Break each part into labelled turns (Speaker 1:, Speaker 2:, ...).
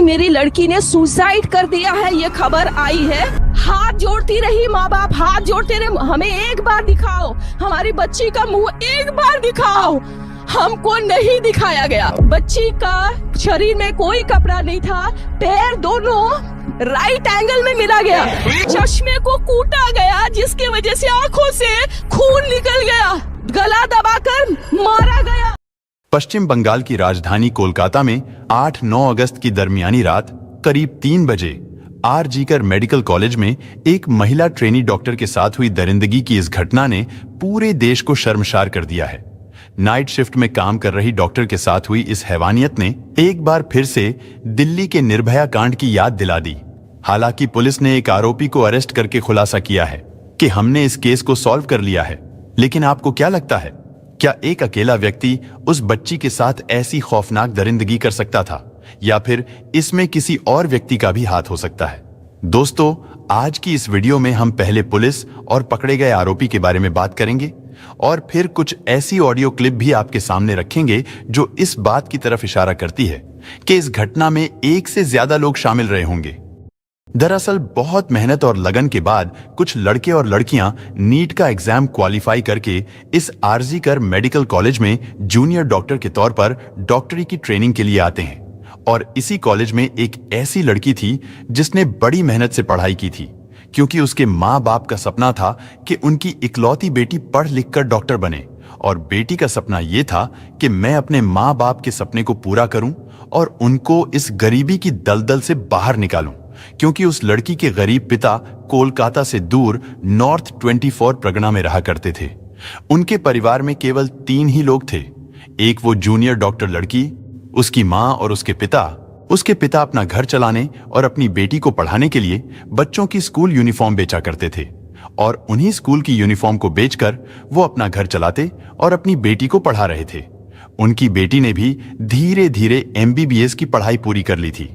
Speaker 1: मेरी लड़की ने सुसाइड कर दिया है, ये खबर आई है। हाथ जोड़ती रही माँ बाप, हाथ जोड़ते रहे, हमें एक बार दिखाओ, हमारी बच्ची का मुंह एक बार दिखाओ। हमको नहीं दिखाया गया। बच्ची का शरीर में कोई कपड़ा नहीं था, पैर दोनों राइट एंगल में मिला गया, चश्मे को कूटा गया जिसकी वजह से आंखों से खून निकल गया, गला दबाकर मारा गया।
Speaker 2: पश्चिम बंगाल की राजधानी कोलकाता में 8-9 अगस्त की दरमियानी रात करीब 3 बजे आर.जी.कर मेडिकल कॉलेज में एक महिला ट्रेनी डॉक्टर के साथ हुई दरिंदगी की इस घटना ने पूरे देश को शर्मसार कर दिया है। नाइट शिफ्ट में काम कर रही डॉक्टर के साथ हुई इस हैवानियत ने एक बार फिर से दिल्ली के निर्भया कांड की याद दिला दी। हालांकि पुलिस ने एक आरोपी को अरेस्ट करके खुलासा किया है कि हमने इस केस को सॉल्व कर लिया है। लेकिन आपको क्या लगता है, क्या एक अकेला व्यक्ति उस बच्ची के साथ ऐसी खौफनाक दरिंदगी कर सकता था, या फिर इसमें किसी और व्यक्ति का भी हाथ हो सकता है? दोस्तों, आज की इस वीडियो में हम पहले पुलिस और पकड़े गए आरोपी के बारे में बात करेंगे और फिर कुछ ऐसी ऑडियो क्लिप भी आपके सामने रखेंगे जो इस बात की तरफ इशारा करती है कि इस घटना में एक से ज्यादा लोग शामिल रहे होंगे। दरअसल बहुत मेहनत और लगन के बाद कुछ लड़के और लड़कियां नीट का एग्जाम क्वालिफाई करके इस आर.जी.कर मेडिकल कॉलेज में जूनियर डॉक्टर के तौर पर डॉक्टरी की ट्रेनिंग के लिए आते हैं। और इसी कॉलेज में एक ऐसी लड़की थी जिसने बड़ी मेहनत से पढ़ाई की थी, क्योंकि उसके माँ बाप का सपना था कि उनकी इकलौती बेटी पढ़ लिख कर डॉक्टर बने, और बेटी का सपना यह था कि मैं अपने माँ बाप के सपने को पूरा करूं और उनको इस गरीबी की दलदल से बाहर निकालूं, क्योंकि उस लड़की के गरीब पिता कोलकाता से दूर नॉर्थ 24 परगना में रहा करते थे। उनके परिवार में केवल 3 ही लोग थे, एक वो जूनियर डॉक्टर लड़की, उसकी माँ और उसके पिता। उसके पिता अपना घर चलाने और अपनी बेटी को पढ़ाने के लिए बच्चों की स्कूल यूनिफॉर्म बेचा करते थे, और उन्हीं स्कूल की यूनिफॉर्म को बेचकर वो अपना घर चलाते और अपनी बेटी को पढ़ा रहे थे। उनकी बेटी ने भी धीरे धीरे MBBS की पढ़ाई पूरी कर ली थी।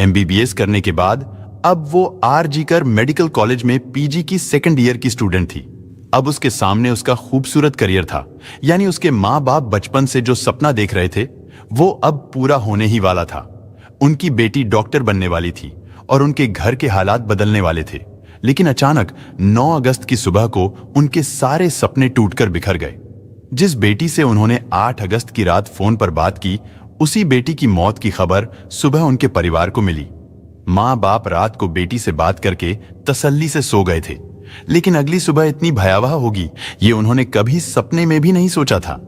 Speaker 2: MBBS करने के बाद अब वो आर.जी.कर मेडिकल कॉलेज में PG की 2nd ईयर की स्टूडेंट थी। अब उसके सामने उसका खूबसूरत करियर था, यानी उसके माँ बाप बचपन से जो सपना देख रहे थे वो अब पूरा होने ही वाला था। उनकी बेटी डॉक्टर बनने वाली थी और उनके घर के हालात बदलने वाले थे। लेकिन अचानक 9 अगस्त की सुबह को उनके सारे सपने टूटकर बिखर गए। जिस बेटी से उन्होंने 8 अगस्त की रात फोन पर बात की, उसी बेटी की मौत की खबर सुबह उनके परिवार को मिली। माँ बाप रात को बेटी से बात करके तसल्ली से सो गए थे, लेकिन अगली सुबह इतनी भयावह होगी ये उन्होंने कभी सपने में भी नहीं सोचा था।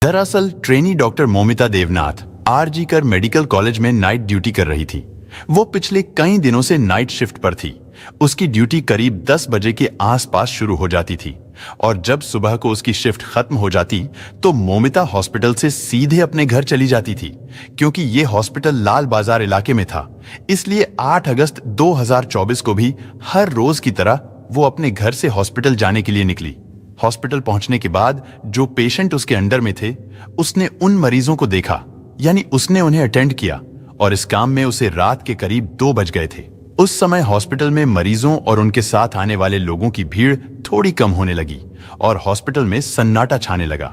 Speaker 2: दरअसल trainee doctor Momita Debnath आर.जी.कर medical college में नाइट ड्यूटी कर रही थी। वो पिछले कई दिनों से नाइट शिफ्ट पर थी। उसकी ड्यूटी करीब 10 बजे के आसपास शुरू हो जाती थी, और जब सुबह को उसकी शिफ्ट खत्म हो जाती तो मोमिता हॉस्पिटल से सीधे अपने घर चली जाती थी, क्योंकि ये हॉस्पिटल लाल बाजार इलाके में था। इसलिए 8 अगस्त 2024 को भी हर रोज की तरह वो अपने घर से हॉस्पिटल जाने के लिए निकली। हॉस्पिटल पहुंचने के बाद जो पेशेंट उसके अंडर में थे, उसने उन मरीजों को देखा, यानी उसने उन्हें अटेंड किया, और इस काम में उसे रात के करीब 2 बज गए थे। उस समय हॉस्पिटल में मरीजों और उनके साथ आने वाले लोगों की भीड़ थोड़ी कम होने लगी और हॉस्पिटल में सन्नाटा छाने लगा,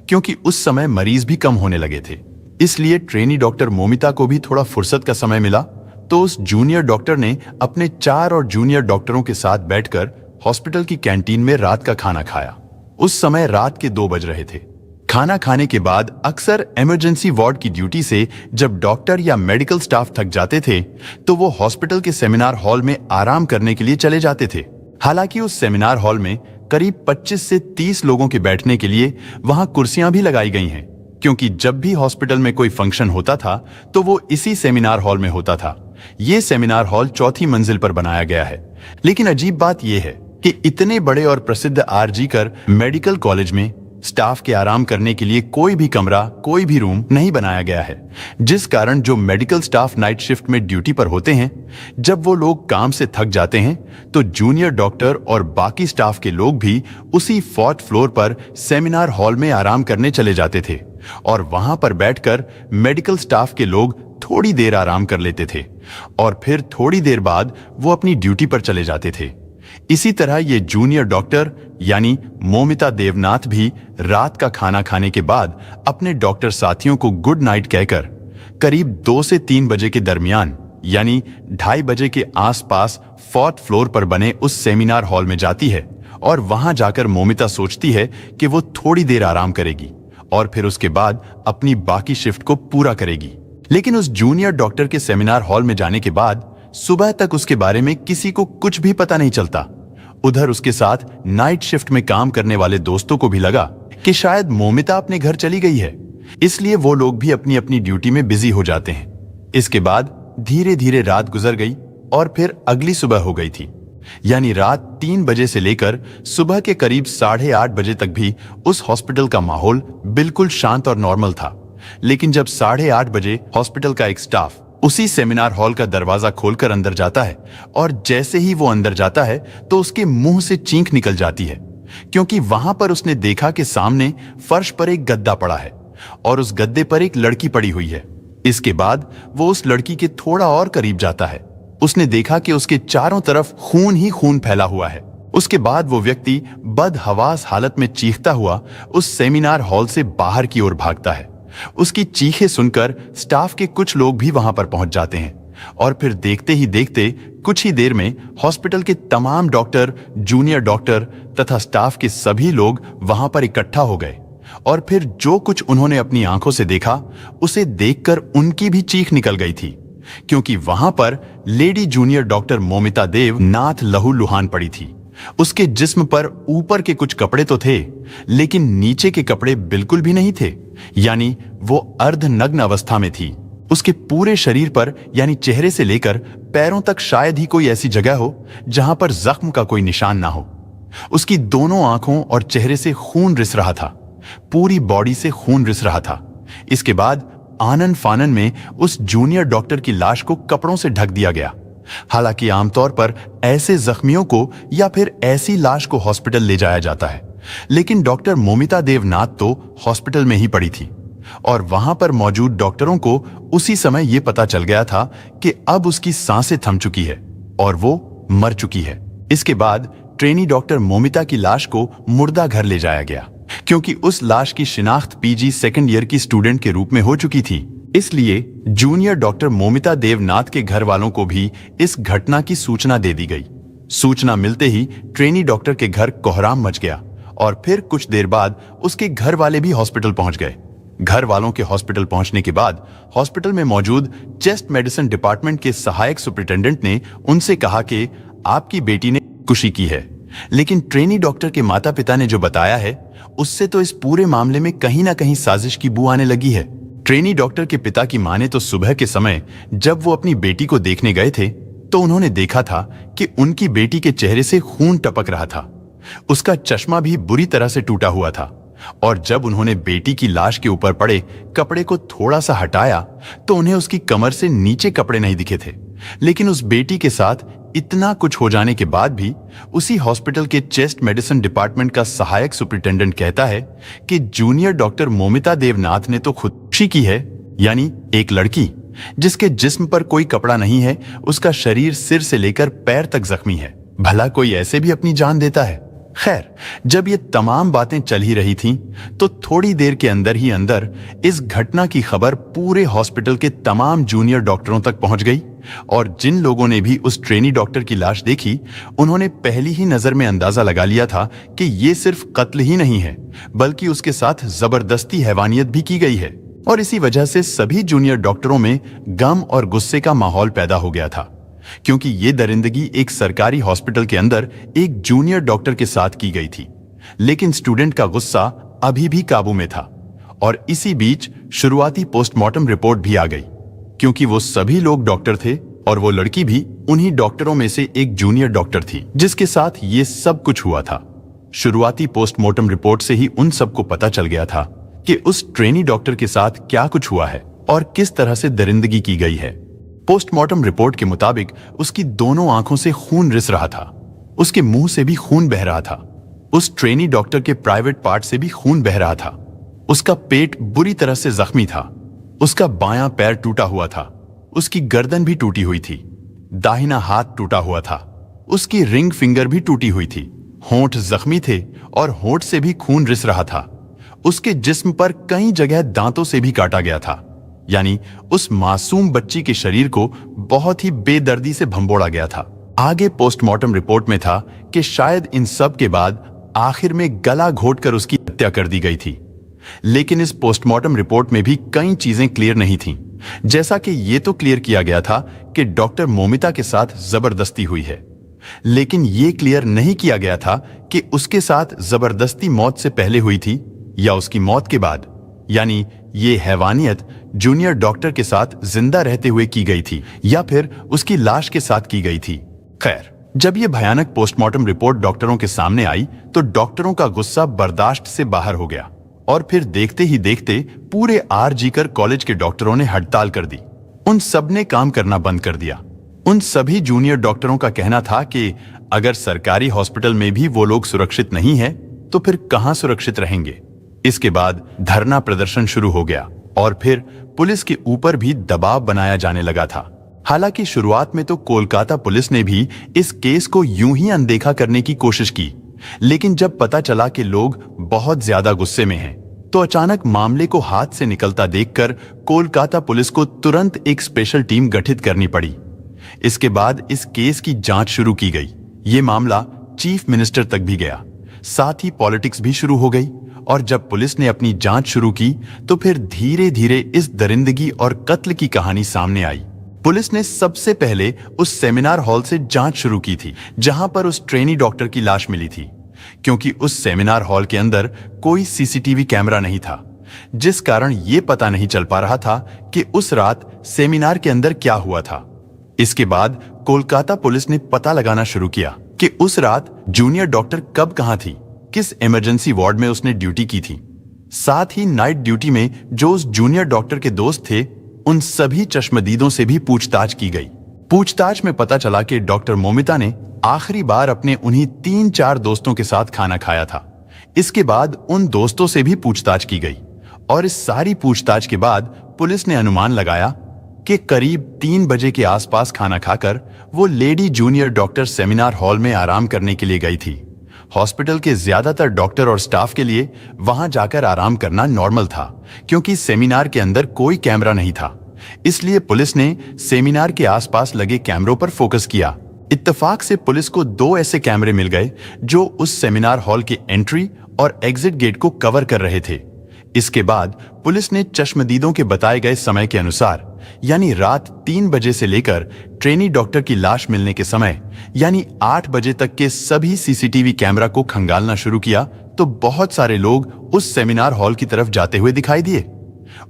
Speaker 2: क्योंकि उस समय मरीज भी कम होने लगे थे। इसलिए ट्रेनी डॉक्टर मोमिता को भी थोड़ा फुर्सत का समय मिला, तो उस जूनियर डॉक्टर ने अपने 4 और जूनियर डॉक्टरों के साथ बैठकर हॉस्पिटल की कैंटीन में रात का खाना खाया। उस समय रात के 2 बज रहे थे। खाना खाने के बाद अक्सर इमरजेंसी वार्ड की ड्यूटी से जब डॉक्टर या मेडिकल स्टाफ थक जाते थे तो वो हॉस्पिटल के सेमिनार हॉल में आराम करने के लिए चले जाते थे। हालांकि उस सेमिनार हॉल में करीब 25 से 30 लोगों के बैठने के लिए वहां कुर्सियां भी लगाई गई हैं, क्योंकि जब भी हॉस्पिटल में कोई फंक्शन होता था तो वो इसी सेमिनार हॉल में होता था। ये सेमिनार हॉल 4थी मंजिल पर बनाया गया है। लेकिन अजीब बात यह है कि इतने बड़े और प्रसिद्ध आर.जी.कर मेडिकल कॉलेज में स्टाफ के आराम करने के लिए कोई भी कमरा, कोई भी रूम नहीं बनाया गया है, जिस कारण जो मेडिकल स्टाफ नाइट शिफ्ट में ड्यूटी पर होते हैं, जब वो लोग काम से थक जाते हैं तो जूनियर डॉक्टर और बाकी स्टाफ के लोग भी उसी 4th फ्लोर पर सेमिनार हॉल में आराम करने चले जाते थे, और वहां पर बैठकर मेडिकल स्टाफ के लोग थोड़ी देर आराम कर लेते थे और फिर थोड़ी देर बाद वो अपनी ड्यूटी पर चले जाते थे। इसी तरह ये जूनियर डॉक्टर यानी मोमिता देवनाथ भी रात का खाना खाने के बाद अपने डॉक्टर साथियों को गुड नाइट कहकर करीब 2 से 3 बजे के दरमियान यानी 2:30 बजे के आसपास 4th फ्लोर पर बने उस सेमिनार हॉल में जाती है और वहां जाकर मोमिता सोचती है कि वो थोड़ी देर आराम करेगी और फिर उसके बाद अपनी बाकी शिफ्ट को पूरा करेगी। लेकिन उस जूनियर डॉक्टर के सेमिनार हॉल में जाने के बाद सुबह तक उसके बारे में किसी को कुछ भी पता नहीं चलता। उधर उसके साथ नाइट शिफ्ट में काम करने वाले दोस्तों को भी लगा कि शायद मोमिता अपने घर चली गई है, इसलिए वो लोग भी अपनी अपनी ड्यूटी में बिजी हो जाते हैं। इसके बाद धीरे धीरे रात गुजर गई और फिर अगली सुबह हो गई थी, यानी रात 3 बजे से लेकर सुबह के करीब 8:30 बजे तक भी उस हॉस्पिटल का माहौल बिल्कुल शांत और नॉर्मल था। लेकिन जब 8:30 बजे हॉस्पिटल का एक स्टाफ उसी सेमिनार हॉल का दरवाजा खोलकर अंदर जाता है और जैसे ही वो अंदर जाता है तो उसके मुंह से चीख निकल जाती है, क्योंकि वहां पर उसने देखा कि सामने फर्श पर एक गद्दा पड़ा है और उस गद्दे पर एक लड़की पड़ी हुई है। इसके बाद वो उस लड़की के थोड़ा और करीब जाता है। उसने देखा कि उसके चारों तरफ खून ही खून फैला हुआ है। उसके बाद वो व्यक्ति बदहवास हालत में चीखता हुआ उस सेमिनार हॉल से बाहर की ओर भागता है। उसकी चीखें सुनकर स्टाफ के कुछ लोग भी वहां पर पहुंच जाते हैं और फिर देखते ही देखते कुछ ही देर में हॉस्पिटल के तमाम डॉक्टर, जूनियर डॉक्टर तथा स्टाफ के सभी लोग वहां पर इकट्ठा हो गए और फिर जो कुछ उन्होंने अपनी आंखों से देखा उसे देखकर उनकी भी चीख निकल गई थी, क्योंकि वहां पर लेडी जूनियर डॉक्टर मोमिता देव नाथ लहूलुहान पड़ी थी। उसके जिस्म पर ऊपर के कुछ कपड़े तो थे, लेकिन नीचे के कपड़े बिल्कुल भी नहीं थे, यानी वो अर्धनग्न अवस्था में थी। उसके पूरे शरीर पर यानी चेहरे से लेकर पैरों तक शायद ही कोई ऐसी जगह हो जहां पर जख्म का कोई निशान ना हो। उसकी दोनों आंखों और चेहरे से खून रिस रहा था, पूरी बॉडी से खून रिस रहा था। इसके बाद आनन फानन में उस जूनियर डॉक्टर की लाश को कपड़ों से ढक दिया गया। हालांकि आमतौर पर ऐसे जख्मियों को या फिर ऐसी लाश को हॉस्पिटल ले जाया जाता है, लेकिन डॉक्टर मोमिता देवनाथ तो हॉस्पिटल में ही पड़ी थी और वहां पर मौजूद डॉक्टरों को उसी समय यह पता चल गया था कि अब उसकी सांसें थम चुकी है और वो मर चुकी है। इसके बाद ट्रेनी डॉक्टर मोमिता की लाश को मुर्दा घर ले जाया गया, क्योंकि उस लाश की शिनाख्त पीजी सेकंड ईयर की स्टूडेंट के रूप में हो चुकी थी। इसलिए जूनियर डॉक्टर मोमिता देवनाथ के घर वालों को भी इस घटना की सूचना दे दी गई। सूचना मिलते ही ट्रेनी डॉक्टर के घर कोहराम मच गया और फिर कुछ देर बाद उसके घर वाले भी हॉस्पिटल पहुंच गए। घर वालों के हॉस्पिटल पहुंचने के बाद हॉस्पिटल में मौजूद चेस्ट मेडिसिन डिपार्टमेंट के सहायक सुपरिटेंडेंट ने उनसे कहा कि आपकी बेटी ने खुशी की है, लेकिन ट्रेनी डॉक्टर के माता पिता ने जो बताया है उससे तो इस पूरे मामले में कहीं ना कहीं साजिश की बू आने लगी है। ट्रेनी डॉक्टर के पिता की मां ने तो सुबह के समय जब वो अपनी बेटी को देखने गए थे तो उन्होंने देखा था कि उनकी बेटी के चेहरे से खून टपक रहा था। उसका चश्मा भी बुरी तरह से टूटा हुआ था और जब उन्होंने बेटी की लाश के ऊपर पड़े कपड़े को थोड़ा सा हटाया तो उन्हें उसकी कमर से नीचे कपड़े नहीं दिखे थे। लेकिन उस बेटी के साथ इतना कुछ हो जाने के बाद भी उसी हॉस्पिटल के चेस्ट मेडिसिन डिपार्टमेंट का सहायक सुपरिटेंडेंट कहता है कि जूनियर डॉक्टर मोमिता देवनाथ ने तो खुदकुशी की है, यानी एक लड़की जिसके जिस्म पर कोई कपड़ा नहीं है, उसका शरीर सिर से लेकर पैर तक जख्मी है। भला कोई ऐसे भी अपनी जान देता है? खैर, जब ये तमाम बातें चल ही रही थीं, तो थोड़ी देर के अंदर ही अंदर इस घटना की खबर पूरे हॉस्पिटल के तमाम जूनियर डॉक्टरों तक पहुंच गई और जिन लोगों ने भी उस ट्रेनी डॉक्टर की लाश देखी उन्होंने पहली ही नजर में अंदाजा लगा लिया था कि ये सिर्फ कत्ल ही नहीं है, बल्कि उसके साथ जबरदस्ती हैवानियत भी की गई है। और इसी वजह से सभी जूनियर डॉक्टरों में गम और गुस्से का माहौल पैदा हो गया था, क्योंकि ये दरिंदगी एक सरकारी हॉस्पिटल के अंदर एक जूनियर डॉक्टर के साथ की गई थी। लेकिन स्टूडेंट का गुस्सा अभी भी काबू में था और इसी बीच शुरुआती पोस्टमार्टम रिपोर्ट भी आ गई, क्योंकि वो सभी लोग डॉक्टर थे और वो लड़की भी उन्हीं डॉक्टरों में से एक जूनियर डॉक्टर थी जिसके साथ ये सब कुछ हुआ था। शुरुआती पोस्टमार्टम रिपोर्ट से ही उन सबको पता चल गया था कि उस ट्रेनी डॉक्टर के साथ क्या कुछ हुआ है और किस तरह से दरिंदगी की गई है। पोस्टमार्टम रिपोर्ट के मुताबिक उसकी दोनों आंखों से खून रिस रहा था, उसके मुंह से भी खून बह रहा था, उस ट्रेनी डॉक्टर के प्राइवेट पार्ट से भी खून बह रहा था, उसका पेट बुरी तरह से जख्मी था, उसका बायां पैर टूटा हुआ था, उसकी गर्दन भी टूटी हुई थी, दाहिना हाथ टूटा हुआ था, उसकी रिंग फिंगर भी टूटी हुई थी, होंठ जख्मी थे और होंठ से भी खून रिस रहा था, उसके जिस्म पर कई जगह दांतों से भी काटा गया था। यानी उस मासूम बच्ची के शरीर को बहुत ही बेदर्दी से भंबोड़ा गया था। आगे पोस्टमार्टम रिपोर्ट में था कि शायद इन सब के बाद आखिर में गला घोटकर उसकी हत्या कर दी गई थी। लेकिन इस पोस्टमार्टम रिपोर्ट में भी कई चीजें क्लियर नहीं थीं। जैसा कि यह तो क्लियर किया गया था कि डॉक्टर मोमिता के साथ जबरदस्ती हुई है, लेकिन यह क्लियर नहीं किया गया था कि उसके साथ जबरदस्ती मौत से पहले हुई थी या उसकी मौत के बाद, यानी ये हैवानियत जूनियर डॉक्टर के साथ जिंदा रहते हुए की गई थी या फिर उसकी लाश के साथ की गई थी। खैर, जब यह भयानक पोस्टमार्टम रिपोर्ट डॉक्टरों के सामने आई तो डॉक्टरों का गुस्सा बर्दाश्त से बाहर हो गया और फिर देखते ही देखते पूरे आरजीकर कॉलेज के डॉक्टरों ने हड़ताल कर दी। उन सब ने काम करना बंद कर दिया। उन सभी जूनियर डॉक्टरों का कहना था कि अगर सरकारी हॉस्पिटल में भी वो लोग सुरक्षित नहीं है तो फिर कहां सुरक्षित रहेंगे। इसके बाद धरना प्रदर्शन शुरू हो गया और फिर पुलिस के ऊपर भी दबाव बनाया जाने लगा था। हालांकि शुरुआत में तो कोलकाता पुलिस ने भी इस केस को यूं ही अनदेखा करने की कोशिश की, लेकिन जब पता चला कि लोग बहुत ज्यादा गुस्से में हैं, तो अचानक मामले को हाथ से निकलता देखकर कोलकाता पुलिस को तुरंत एक स्पेशल टीम गठित करनी पड़ी। इसके बाद इस केस की जांच शुरू की गई। ये मामला चीफ मिनिस्टर तक भी गया, साथ ही पॉलिटिक्स भी शुरू हो गई। और जब पुलिस ने अपनी जांच शुरू की तो फिर धीरे धीरे इस दरिंदगी और कत्ल की कहानी सामने आई। पुलिस ने सबसे पहले उस सेमिनार हॉल से जांच शुरू की थी जहां पर उस ट्रेनी डॉक्टर की लाश मिली थी, क्योंकि उस सेमिनार हॉल के अंदर कोई सीसीटीवी कैमरा नहीं था, जिस कारण यह पता नहीं चल पा रहा था कि उस रात सेमिनार के अंदर क्या हुआ था। इसके बाद कोलकाता पुलिस ने पता लगाना शुरू किया कि उस रात जूनियर डॉक्टर कब कहां थी, किस इमरजेंसी वार्ड में उसने ड्यूटी की थी। साथ ही नाइट ड्यूटी में जो उस जूनियर डॉक्टर के दोस्त थे, उन सभी चश्मदीदों से भी पूछताछ की गई। पूछताछ में पता चला कि डॉक्टर मोमिता ने आखिरी बार अपने उन्हीं 3-4 दोस्तों के साथ खाना खाया था। इसके बाद उन दोस्तों से भी पूछताछ की गई और इस सारी पूछताछ के बाद पुलिस ने अनुमान लगाया कि करीब 3 बजे के आसपास खाना खाकर वो lady junior doctor seminar hall में आराम करने के लिए गई थी। हॉस्पिटल के ज्यादातर डॉक्टर और स्टाफ के लिए वहां जाकर आराम करना नॉर्मल था, क्योंकि सेमिनार के अंदर कोई कैमरा नहीं था। इसलिए पुलिस ने सेमिनार के आसपास लगे कैमरों पर फोकस किया। इत्तेफाक से पुलिस को 2 ऐसे कैमरे मिल गए जो उस सेमिनार हॉल के एंट्री और एग्जिट गेट को कवर कर रहे थे। इसके बाद पुलिस ने चश्मदीदों के बताए गए समय के अनुसार, यानी रात 3 बजे से लेकर ट्रेनी डॉक्टर की लाश मिलने के समय यानी 8 बजे तक के सभी सीसीटीवी कैमरा को खंगालना शुरू किया तो बहुत सारे लोग उस सेमिनार हॉल की तरफ जाते हुए दिखाई दिए।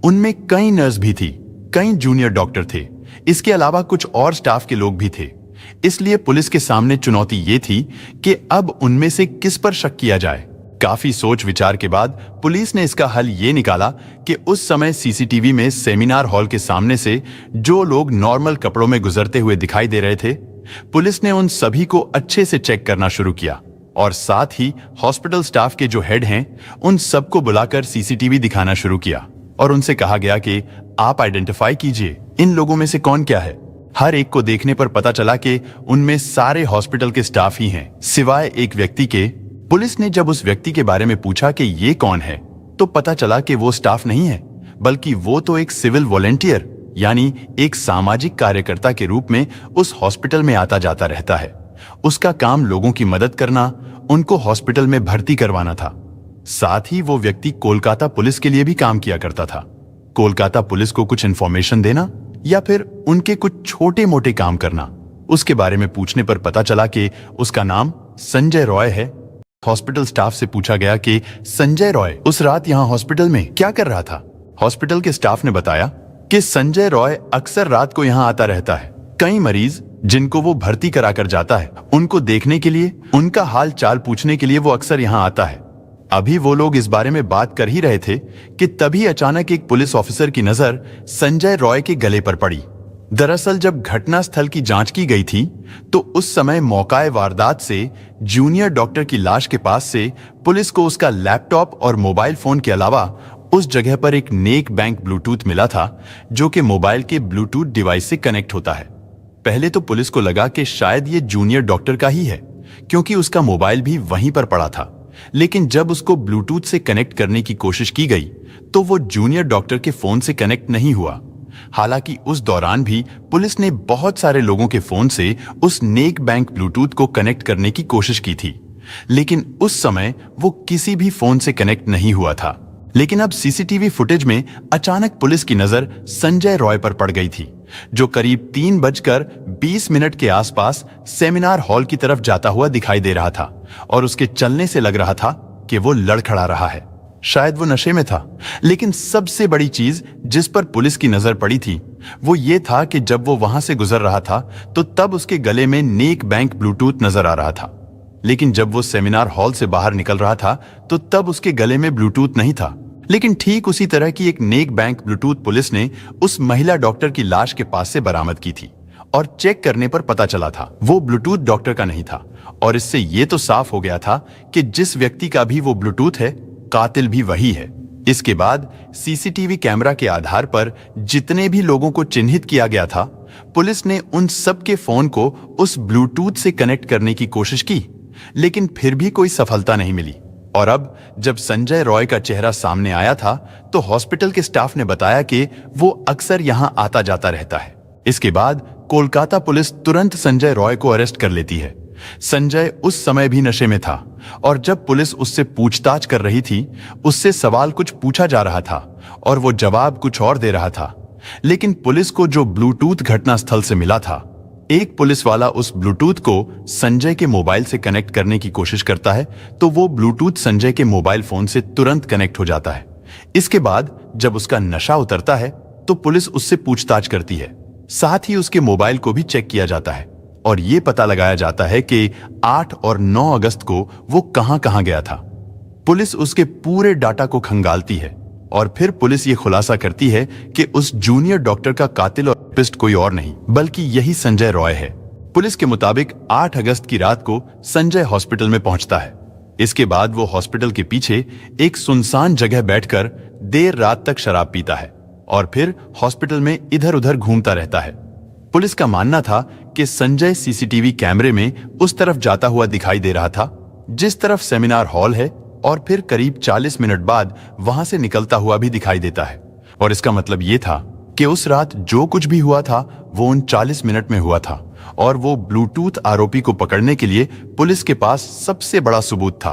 Speaker 2: उनमें कई नर्स भी थी, कई जूनियर डॉक्टर थे, इसके अलावा कुछ और स्टाफ के लोग भी थे। इसलिए पुलिस के सामने चुनौती ये थी कि अब उनमें से किस पर शक किया जाए। काफी सोच विचार के बाद पुलिस ने इसका हल ये निकाला कि उस समय सीसीटीवी में सेमिनार हॉल के सामने से जो लोग नॉर्मल कपड़ों में गुजरते हुए दिखाई दे रहे थे, पुलिस ने उन सभी को अच्छे से चेक करना शुरू किया और साथ ही हॉस्पिटल स्टाफ के जो हेड हैं, उन सबको बुलाकर सीसीटीवी दिखाना शुरू किया और उनसे कहा गया कि आप आइडेंटिफाई कीजिए इन लोगों में से कौन क्या है। हर एक को देखने पर पता चला कि उनमें सारे हॉस्पिटल के स्टाफ ही हैं, सिवाय एक व्यक्ति के। पुलिस ने जब उस व्यक्ति के बारे में पूछा कि ये कौन है, तो पता चला कि वो स्टाफ नहीं है, बल्कि वो तो एक सिविल वॉलंटियर यानी एक सामाजिक कार्यकर्ता के रूप में उस हॉस्पिटल में आता जाता रहता है। उसका काम लोगों की मदद करना, उनको हॉस्पिटल में भर्ती करवाना था। साथ ही वो व्यक्ति कोलकाता पुलिस के लिए भी काम किया करता था। कोलकाता पुलिस को कुछ इन्फॉर्मेशन देना या फिर उनके कुछ छोटे मोटे काम करना। उसके बारे में पूछने पर पता चला कि उसका नाम संजय रॉय है। हॉस्पिटल स्टाफ से पूछा गया कि संजय रॉय उस रात यहाँ हॉस्पिटल में क्या कर रहा था। हॉस्पिटल के स्टाफ ने बताया कि संजय रॉय अक्सर रात को यहाँ आता रहता है। कई मरीज जिनको वो भर्ती कराकर जाता है, उनको देखने के लिए, उनका हाल चाल पूछने के लिए वो अक्सर यहाँ आता है। अभी वो लोग इस बारे में बात कर ही रहे थे कि तभी अचानक एक पुलिस ऑफिसर की नजर संजय रॉय के गले पर पड़ी। दरअसल जब घटना स्थल की जांच की गई थी तो उस समय मौकाए वारदात से जूनियर डॉक्टर की लाश के पास से पुलिस को उसका लैपटॉप और मोबाइल फोन के अलावा उस जगह पर एक नेक बैंक ब्लूटूथ मिला था, जो कि मोबाइल के ब्लूटूथ डिवाइस से कनेक्ट होता है। पहले तो पुलिस को लगा कि शायद ये जूनियर डॉक्टर का ही है, क्योंकि उसका मोबाइल भी वहीं पर पड़ा था। लेकिन जब उसको ब्लूटूथ से कनेक्ट करने की कोशिश की गई तो वो जूनियर डॉक्टर के फोन से कनेक्ट नहीं हुआ हालांकि उस दौरान भी पुलिस ने बहुत सारे लोगों के फोन से उस नेक बैंक ब्लूटूथ को कनेक्ट करने की कोशिश की थी, लेकिन उस समय वो किसी भी फोन से कनेक्ट नहीं हुआ था। लेकिन अब सीसीटीवी फुटेज में अचानक पुलिस की नजर संजय रॉय पर पड़ गई थी, जो करीब 3:20 के आसपास सेमिनार हॉल की तरफ जाता हुआ दिखाई दे रहा था और उसके चलने से लग रहा था कि वो लड़खड़ा रहा है। शायद वो नशे में था। लेकिन सबसे बड़ी चीज जिस पर पुलिस की नजर पड़ी थी वो ये था कि जब वो वहां से गुजर रहा था तो तब उसके गले में नेक बैंक ब्लूटूथ नजर आ रहा था, लेकिन जब वो सेमिनार हॉल से बाहर निकल रहा था तो तब उसके गले में ब्लूटूथ नहीं था। लेकिन ठीक उसी तरह की एक नेक बैंक ब्लूटूथ पुलिस ने उस महिला डॉक्टर की लाश के पास से बरामद की थी और चेक करने पर पता चला था वो ब्लूटूथ डॉक्टर का नहीं था। और इससे ये तो साफ हो गया था कि जिस व्यक्ति का भी वो ब्लूटूथ है, कातिल भी वही है। इसके बाद सीसीटीवी कैमरा के आधार पर जितने भी लोगों को चिन्हित किया गया था, पुलिस ने उन सब के फोन को उस ब्लूटूथ से कनेक्ट करने की कोशिश की, लेकिन फिर भी कोई सफलता नहीं मिली। और अब जब संजय रॉय का चेहरा सामने आया था तो हॉस्पिटल के स्टाफ ने बताया कि वो अक्सर यहां आता जाता रहता है। इसके बाद कोलकाता पुलिस तुरंत संजय रॉय को अरेस्ट कर लेती है। संजय उस समय भी नशे में था और जब पुलिस उससे पूछताछ कर रही थी, उससे सवाल कुछ पूछा जा रहा था और वो जवाब कुछ और दे रहा था। लेकिन पुलिस को जो ब्लूटूथ घटनास्थल से मिला था, एक पुलिस वाला उस ब्लूटूथ को संजय के मोबाइल से कनेक्ट करने की कोशिश करता है तो वो ब्लूटूथ संजय के मोबाइल फोन से तुरंत कनेक्ट हो जाता है। इसके बाद जब उसका नशा उतरता है तो पुलिस उससे पूछताछ करती है, साथ ही उसके मोबाइल को भी चेक किया जाता है और ये पता लगाया जाता है कि 8 और 9 अगस्त को वो कहां गया था। पुलिस उसके पूरे डाटा को खंगालती है और फिर पुलिस ये खुलासा करती है कि उस जूनियर डॉक्टर का कातिल और रेपिस्ट कोई और नहीं बल्कि यही संजय रॉय है। पुलिस के मुताबिक 8 अगस्त की रात को संजय हॉस्पिटल में पहुंचता है। इसके बाद वो हॉस्पिटल के पीछे एक सुनसान जगह बैठकर देर रात तक शराब पीता है और फिर हॉस्पिटल में इधर उधर घूमता रहता है। पुलिस का मानना था कि संजय सीसीटीवी कैमरे में उस तरफ जाता हुआ दिखाई दे रहा था जिस तरफ सेमिनार हॉल है और फिर करीब 40 मिनट बाद वहां से निकलता हुआ भी दिखाई देता है। और इसका मतलब ये था कि उस रात जो कुछ भी हुआ था वो उन 40 मिनट में हुआ था और वो ब्लूटूथ आरोपी को पकड़ने के लिए पुलिस के पास सबसे बड़ा सबूत था,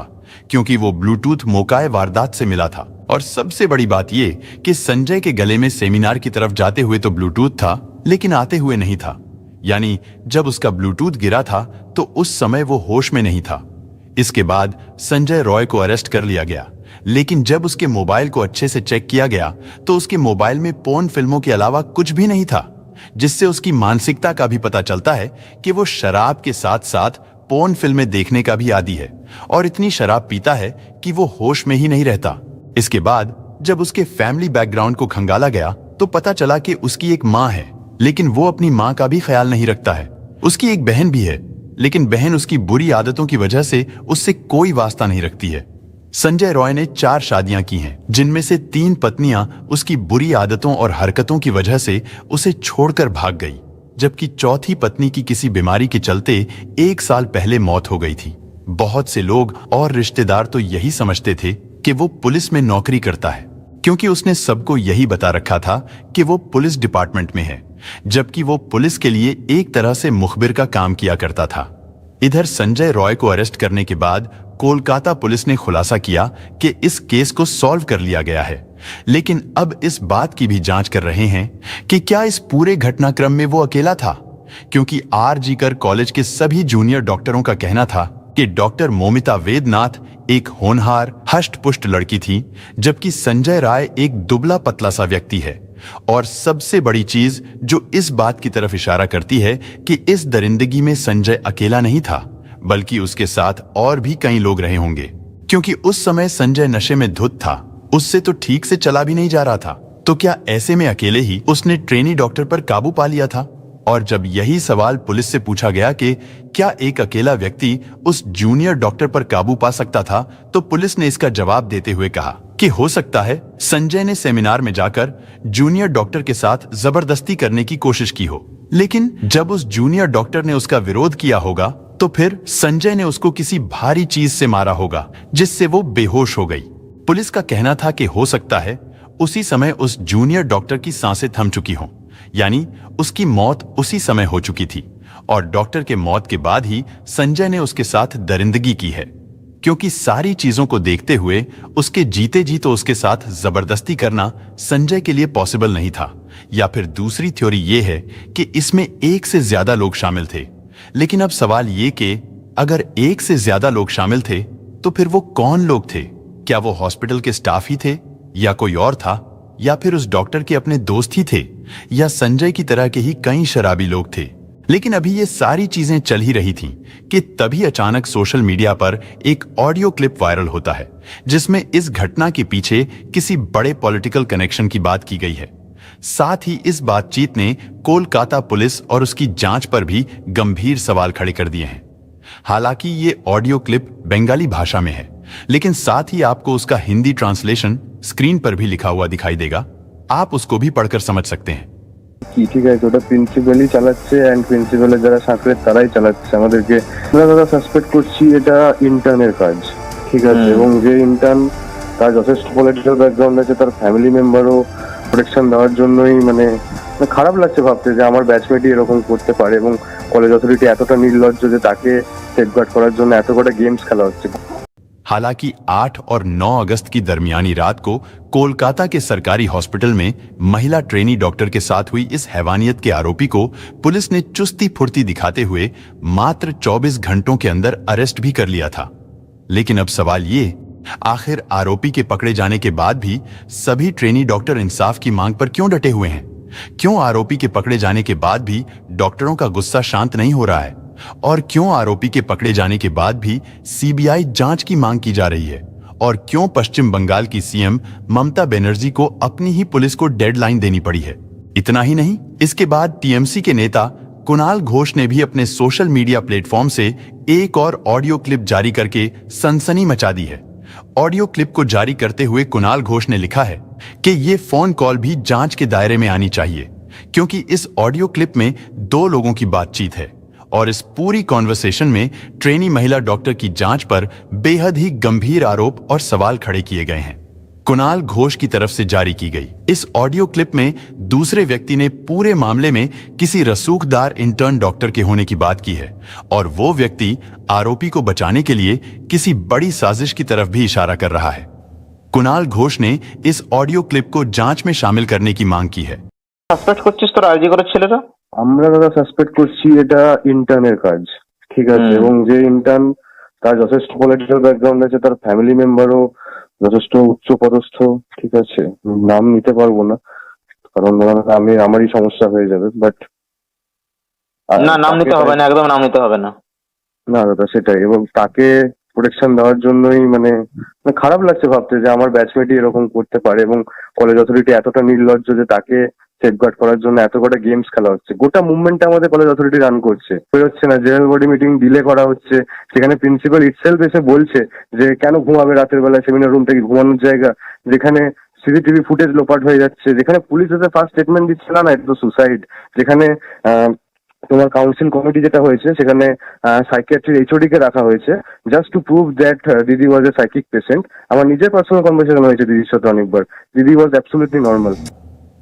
Speaker 2: क्योंकि वो ब्लूटूथ मौकाए वारदात से मिला था। और सबसे बड़ी बात ये कि संजय के गले में सेमिनार की तरफ जाते हुए तो ब्लूटूथ था, लेकिन आते हुए नहीं था। यानी जब उसका ब्लूटूथ गिरा था तो उस समय वो होश में नहीं था। इसके बाद संजय रॉय को अरेस्ट कर लिया गया, लेकिन जब उसके मोबाइल को अच्छे से चेक किया गया तो उसके मोबाइल में पोर्न फिल्मों के अलावा कुछ भी नहीं था, जिससे उसकी मानसिकता का भी पता चलता है कि वो शराब के साथ साथ पोर्न फिल्में देखने का भी आदी है और इतनी शराब पीता है कि वो होश में ही नहीं रहता। इसके बाद जब उसके फैमिली बैकग्राउंड को खंगाला गया तो पता चला कि उसकी एक माँ है, लेकिन वो अपनी माँ का भी ख्याल नहीं रखता है। उसकी एक बहन भी है, लेकिन बहन उसकी बुरी आदतों की वजह से उससे कोई वास्ता नहीं रखती है। संजय रॉय ने 4 शादियां की हैं, जिनमें से 3 पत्नियां उसकी बुरी आदतों और हरकतों की वजह से उसे छोड़कर भाग गई, जबकि चौथी पत्नी की किसी बीमारी के चलते 1 साल पहले मौत हो गई थी। बहुत से लोग और रिश्तेदार तो यही समझते थे कि वो पुलिस में नौकरी करता है, क्योंकि उसने सबको यही बता रखा था कि वो पुलिस डिपार्टमेंट में है, जबकि वो पुलिस के लिए एक तरह से मुखबिर का काम किया करता था। इधर संजय रॉय को अरेस्ट करने के बाद कोलकाता पुलिस ने खुलासा किया कि इस केस को सॉल्व कर लिया गया है, लेकिन अब इस बात की भी जांच कर रहे हैं कि क्या इस पूरे घटनाक्रम में वो अकेला था, क्योंकि आरजीकर कॉलेज के सभी जूनियर डॉक्टरों का कहना था कि डॉक्टर मोमिता वेदनाथ एक होनहार हष्ट-पुष्ट लड़की थी, जबकि संजय राय एक दुबला पतला सा व्यक्ति है। और सबसे बड़ी चीज जो इस बात की तरफ इशारा करती है कि इस दरिंदगी में संजय अकेला नहीं था, बल्कि उसके साथ और भी कई लोग रहे होंगे, क्योंकि उस समय संजय नशे में धुत था, उससे तो ठीक से चला भी नहीं जा रहा था। तो क्या ऐसे में अकेले ही उसने ट्रेनी डॉक्टर पर काबू पा लिया था? और जब यही सवाल पुलिस से पूछा गया कि क्या एक अकेला व्यक्ति उस जूनियर डॉक्टर पर काबू पा सकता था, तो पुलिस ने इसका जवाब देते हुए कहा कि हो सकता है संजय ने सेमिनार में जाकर जूनियर डॉक्टर के साथ जबरदस्ती करने की कोशिश की हो, लेकिन जब उस जूनियर डॉक्टर ने उसका विरोध किया होगा तो फिर संजय ने उसको किसी भारी चीज से मारा होगा, जिससे वो बेहोश हो गई। पुलिस का कहना था कि हो सकता है उसी समय उस जूनियर डॉक्टर की सांसें थम चुकी हों, यानी उसकी मौत उसी समय हो चुकी थी और डॉक्टर के मौत के बाद ही संजय ने उसके साथ दरिंदगी की है, क्योंकि सारी चीजों को देखते हुए उसके जीते जी तो उसके साथ जबरदस्ती करना संजय के लिए पॉसिबल नहीं था। या फिर दूसरी थ्योरी ये है कि इसमें एक से ज्यादा लोग शामिल थे। लेकिन अब सवाल ये कि अगर एक से ज्यादा लोग शामिल थे तो फिर वो कौन लोग थे? क्या वो हॉस्पिटल के स्टाफ ही थे या कोई और था, या फिर उस डॉक्टर के अपने दोस्त ही थे, या संजय की तरह के ही कई शराबी लोग थे? लेकिन अभी ये सारी चीजें चल ही रही थीं कि तभी अचानक सोशल मीडिया पर एक ऑडियो क्लिप वायरल होता है जिसमें इस घटना के पीछे किसी बड़े पॉलिटिकल कनेक्शन की बात की गई है। साथ ही इस बातचीत ने कोलकाता पुलिस और उसकी जांच पर भी गंभीर सवाल खड़े कर दिए हैं। हालांकि ये ऑडियो क्लिप बंगाली भाषा में है, लेकिन साथ ही आपको उसका हिंदी ट्रांसलेशन स्क्रीन पर भी लिखा हुआ दिखाई देगा। आप उसको भी पढ़कर समझ सकते हैं।
Speaker 3: কি ঠিক আছে, ওটা প্রিন্সিপালই চালাচ্ছে এন্ড প্রিন্সিপালের যারা সাকরেত তারাই চালাচ্ছে আমাদেরকে। আমরা দাদা সাসপেক্ট করছি এটা ইন্টার্নের কাজ, ঠিক আছে, এবং যে ইন্টার্ন তার যথেষ্ট পলিটিক্যাল ব্যাকগ্রাউন্ড আছে, তার ফ্যামিলি মেম্বারও প্রোটেকশন দেওয়ার জন্যই মানে খারাপ লাগছে ভাবতে যে আমার ব্যাচমেটই এরকম করতে পারে এবং কলেজ অথরিটি এতটা নির্লজ্জ যে তাকে সেফগার্ড করার জন্য এত কটা গেমস খেলা হচ্ছে।
Speaker 2: हालांकि 8 और 9 अगस्त की दरमियानी रात को कोलकाता के सरकारी हॉस्पिटल में महिला ट्रेनी डॉक्टर के साथ हुई इस हैवानियत के आरोपी को पुलिस ने चुस्ती फुर्ती दिखाते हुए मात्र 24 घंटों के अंदर अरेस्ट भी कर लिया था। लेकिन अब सवाल ये, आखिर आरोपी के पकड़े जाने के बाद भी सभी ट्रेनी डॉक्टर इंसाफ की मांग पर क्यों डटे हुए हैं? क्यों आरोपी के पकड़े जाने के बाद भी डॉक्टरों का गुस्सा शांत नहीं हो रहा है? और क्यों आरोपी के पकड़े जाने के बाद भी सीबीआई जांच की मांग की जा रही है? और क्यों पश्चिम बंगाल की सीएम ममता बनर्जी को अपनी ही पुलिस को डेडलाइन देनी पड़ी है? इतना ही नहीं, इसके बाद टीएमसी के नेता कुणाल घोष ने भी अपने सोशल मीडिया प्लेटफॉर्म से एक और ऑडियो क्लिप जारी करके सनसनी मचा दी है। ऑडियो क्लिप को जारी करते हुए कुणाल घोष ने लिखा है कि ये फोन कॉल भी जांच के दायरे में आनी चाहिए, क्योंकि इस ऑडियो क्लिप में 2 लोगों की बातचीत है और इस पूरी कॉन्वर्सेशन में ट्रेनी महिला डॉक्टर की जांच पर बेहद ही गंभीर आरोप और सवाल खड़े किए गए हैं। कुणाल घोष की तरफ से जारी की गई इस ऑडियो क्लिप में दूसरे व्यक्ति ने पूरे मामले में किसी रसूखदार इंटर्न डॉक्टर के होने की बात की है और वो व्यक्ति आरोपी को बचाने के लिए किसी बड़ी साजिश की तरफ भी इशारा कर रहा है। कुणाल घोष ने इस ऑडियो क्लिप को जांच में शामिल करने की मांग की है।
Speaker 4: সাসপেক্ট করছিস তোর আইজি করে ছেলেরা?
Speaker 3: আমরা দাদা সাসপেক্ট করছি এটা ইন্টার্নের কাজ, ঠিক আছে, এবং যে ইন্টার্ন তার যথেষ্ট পলিটিক্যাল ব্যাকগ্রাউন্ড আছে, তার ফ্যামিলি মেম্বারও যথেষ্ট উচ্চ পদস্থ, ঠিক আছে, নাম নিতে পারবো না কারণ আমি আমারই সমস্যা হয়ে যাবে, বাট
Speaker 4: না নাম নিতে হবে না, একদম নাম নিতে হবে না।
Speaker 3: না দাদা সেটাই, এবং তাকে প্রোটেকশন দেওয়ার জন্যই মানে খারাপ লাগছে ভাবতে যে আমার ব্যাচমেটই এরকম করতে পারে এবং কলেজ অথরিটি এতটা নির্লজ্জ যে তাকে সেফগার্ড করার জন্য এত কটা গেমস খেলা হচ্ছে। গোটা মুভমেন্টটা আমাদের কলেজ অথরিটি রান করছে, হচ্ছে না, জেনারেল বডি মিটিং ডিলে করা হচ্ছে, সেখানে প্রিন্সিপাল ইটসেলফ এসে বলছে যে কেন ঘুমাবে রাতের বেলায়, সেমিনার রুম থেকে ঘুমানোর জায়গা, যেখানে সিসিটিভি ফুটেজ লোপাট হয়ে যাচ্ছে, যেখানে পুলিশ এসে ফার্স্ট স্টেটমেন্ট দিচ্ছে না এটা তো সুসাইড, যেখানে তোমার কাউন্সিল কমিটি যেটা হয়েছে সেখানে সাইকিয়াট্রির এইচওডি কে রাখা হয়েছে জাস্ট টু প্রুভ দ্যাট দিদি ওয়াজ এ সাইকিক পেশেন্ট। আমার নিজের পার্সোনাল কনভারসেশন হয়েছে দিদির সাথে অনেকবার, দিদি ওয়াজ অ্যাবসলিউটলি নর্মাল।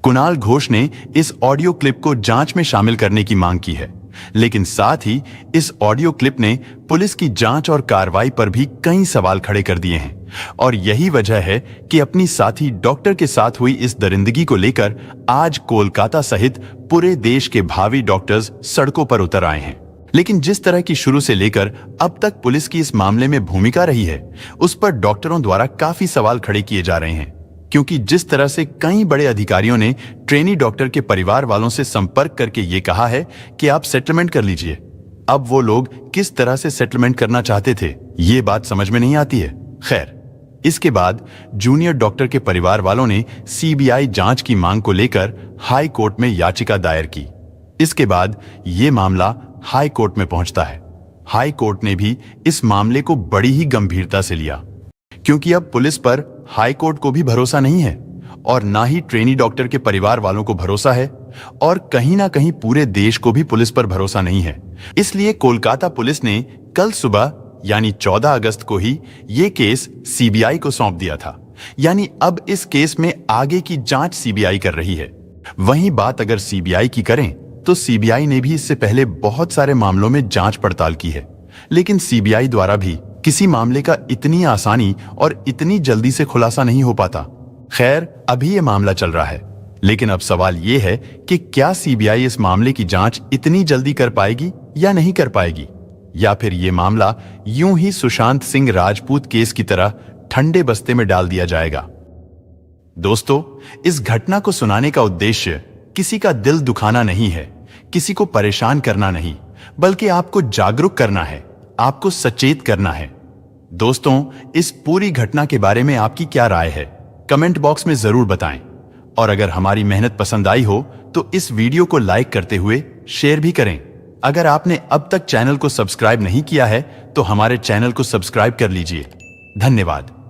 Speaker 2: कुणाल घोष ने इस ऑडियो क्लिप को जांच में शामिल करने की मांग की है, लेकिन साथ ही इस ऑडियो क्लिप ने पुलिस की जांच और कार्रवाई पर भी कई सवाल खड़े कर दिए हैं और यही वजह है कि अपनी साथी डॉक्टर के साथ हुई इस दरिंदगी को लेकर आज कोलकाता सहित पूरे देश के भावी डॉक्टर्स सड़कों पर उतर आए हैं। लेकिन जिस तरह की शुरू से लेकर अब तक पुलिस की इस मामले में भूमिका रही है, उस पर डॉक्टरों द्वारा काफी सवाल खड़े किए जा रहे हैं, क्योंकि जिस तरह से कई बड़े अधिकारियों ने ट्रेनी डॉक्टर के परिवार वालों से संपर्क करके ये कहा है कि आप सेटलमेंट कर लीजिए, अब वो लोग किस तरह से सेटलमेंट करना चाहते थे ये बात समझ में नहीं आती है। खैर, इसके बाद जूनियर डॉक्टर के परिवार वालों ने सीबीआई जांच की मांग को लेकर हाई कोर्ट में याचिका दायर की। इसके बाद ये मामला हाई कोर्ट में पहुंचता है। हाई कोर्ट ने भी इस मामले को बड़ी ही गंभीरता से लिया, क्योंकि अब पुलिस पर हाई कोर्ट को भी भरोसा नहीं है और ना ही ट्रेनी डॉक्टर के परिवार वालों को भरोसा है और कहीं ना कहीं पूरे देश को भी पुलिस पर भरोसा नहीं है। इसलिए कोलकाता पुलिस ने कल सुबह यानी 14 अगस्त को ही ये केस सीबीआई को सौंप दिया था। यानी अब इस केस में आगे की जांच सीबीआई कर रही है। वहीं बात अगर सीबीआई की करें तो सीबीआई ने भी इससे पहले बहुत सारे मामलों में जांच पड़ताल की है, लेकिन सीबीआई द्वारा भी किसी मामले का इतनी आसानी और इतनी जल्दी से खुलासा नहीं हो पाता। खैर, अभी ये मामला चल रहा है, लेकिन अब सवाल ये है कि क्या सीबीआई इस मामले की जांच इतनी जल्दी कर पाएगी या नहीं कर पाएगी, या फिर ये मामला यूं ही सुशांत सिंह राजपूत केस की तरह ठंडे बस्ते में डाल दिया जाएगा। दोस्तों, इस घटना को सुनाने का उद्देश्य किसी का दिल दुखाना नहीं है, किसी को परेशान करना नहीं, बल्कि आपको जागरूक करना है, आपको सचेत करना है। दोस्तों, इस पूरी घटना के बारे में आपकी क्या राय है, कमेंट बॉक्स में जरूर बताएं। और अगर हमारी मेहनत पसंद आई हो तो इस वीडियो को लाइक करते हुए शेयर भी करें। अगर आपने अब तक चैनल को सब्सक्राइब नहीं किया है तो हमारे चैनल को सब्सक्राइब कर लीजिए। धन्यवाद।